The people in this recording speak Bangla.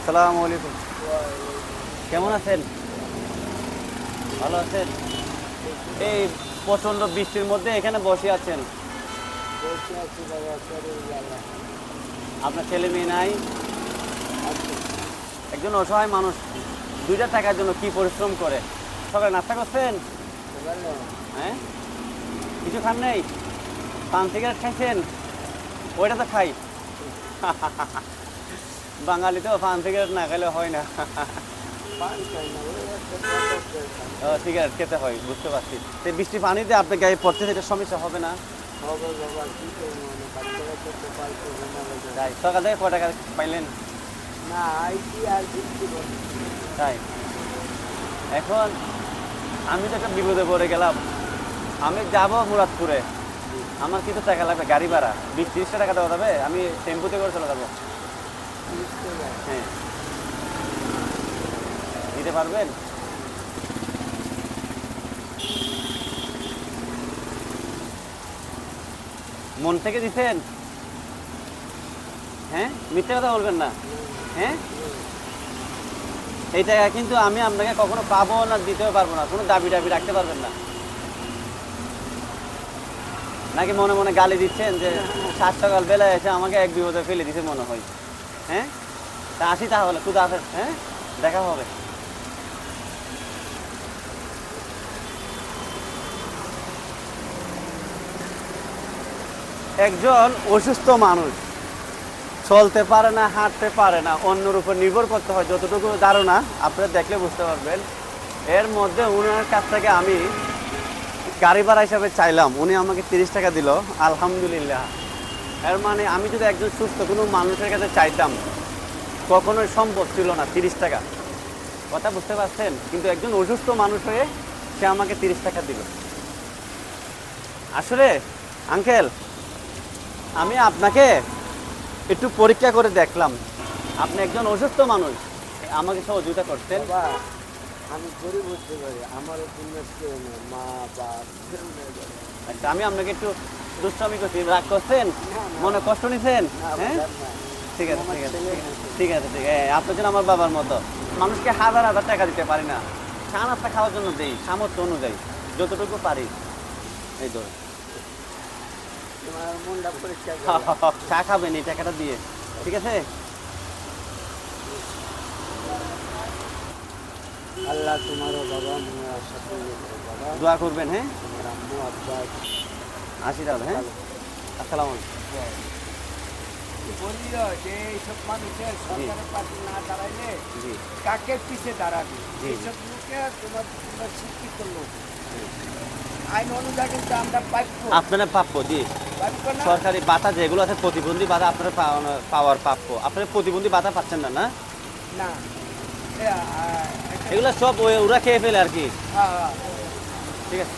আসসালামু আলাইকুম। কেমন আছেন? ভালো আছেন? এই প্রচন্ড বৃষ্টির মধ্যে এখানে বসে আছেন। আপনার ছেলে মেয়ে নাই? একজন অসহায় মানুষ 2টা টাকার জন্য কি পরিশ্রম করে। সকালে নাস্তা করছেন? হ্যাঁ, কিছু খান নাই? পান সিগারেট খাইছেন? ওইটা তো খাই। বাঙালি তো পান সিগারেট না খেলে হয় না। সিগারেট খেতে হয়, বুঝতে পারছি। তো বৃষ্টি পানিতে আপনি গায়ে পড়তে সেটা সমস্যা হবে না? তাই সকাল থেকে কয় টাকা পাইলেন? তাই এখন আমি তো একটা বিপদে পড়ে গেলাম। আমি যাব মুরাদপুরে, আমার কিন্তু টাকা লাগবে গাড়ি ভাড়া। 20-30 টাকা দেওয়া যাবে? আমি টেম্পুতে করে চলে যাবো। হ্যাঁ, দিতে পারবেন? মন থেকে দিচ্ছেন? হ্যাঁ, মিথ্যে কথা বলবেন না। হ্যাঁ, এই টাকা কিন্তু আমি আপনাকে কখনো পাবো না, দিতেও পারবো না। কোনো দাবি টাবি রাখতে পারবেন না। নাকি মনে মনে গালি দিচ্ছেন যে সাত সকাল বেলা এসে আমাকে এক বিপদে ফেলে দিতে মনে হয়? হ্যাঁ, তা আসি তাহলে, খুদা হাফেজ। হ্যাঁ, দেখা হবে। একজন অসুস্থ মানুষ চলতে পারে না, হাঁটতে পারে না, অন্যের উপর নির্ভর করতে হয়, যতটুকু ধারণা আপনারা দেখলে বুঝতে পারবেন। এর মধ্যে উনার কাছ থেকে আমি গাড়ি ভাড়া হিসাবে চাইলাম, উনি আমাকে 30 টাকা দিল। আলহামদুলিল্লাহ। এর মানে আমি যদি একজন সুস্থ কোনো মানুষের কাছে চাইতাম, কখনোই সম্ভব ছিল না 30 টাকা। কথা বুঝতে পারছেন? কিন্তু একজন অসুস্থ মানুষ হয়ে সে আমাকে 30 টাকা দিল। আসলে আঙ্কেল, আমি আপনাকে একটু পরীক্ষা করে দেখলাম। আপনি একজন অসুস্থ মানুষ, আমাকে সহযোগিতা করতেন। আমি গরিব হতে পারি, আমার কেউ নেই, মা বাপ কেউ নেই। আচ্ছা, আমি আপনাকে একটু দুষ্টামি করছি, রাগ করছেন? মনে কষ্ট নিছেন? হ্যাঁ, ঠিক আছে ঠিক আছে ঠিক আছে ঠিক আছে। আপনার জন্য আমার বাবার মতো। মানুষকে হাজার হাজার টাকা দিতে পারি না, চা নাস্তা খাওয়ার জন্য দেই সামর্থ্য অনুযায়ী, যতটুকু পারি। এই ধর, তোমার মনটা পরিষ্কার চা খাবেন এই টাকাটা দিয়ে, ঠিক আছে? আল্লাহ তোমারও বাবা মার সাথে বাবা দোয়া করবেন। হ্যাঁ, তোমার আম্মু আব্বা আসি তাহলে। হ্যাঁ, আসসালামু আলাইকুম। বলিও যে এইসব মানুষের সরকারের পাশে না দাঁড়াইলে জি কাকে পিছে দাঁড়াবে? জি। এইসব লোকে তোমরা শিক্ষিত লোক, আইন অনুযায়ী কিন্তু আমরা প্রাপ্য। আপনারা প্রাপ্য, জি। প্রাপ্য না? সরকারি ভাতা যেগুলো আছে, প্রতিবন্ধী ভাতা আপনারা পাওয়ার প্রাপ্য। আপনারা প্রতিবন্ধী ভাতা পাচ্ছেন না? না, না এগুলো সব ওরা খেয়ে ফেলে আর কি। হ্যাঁ, ঠিক আছে।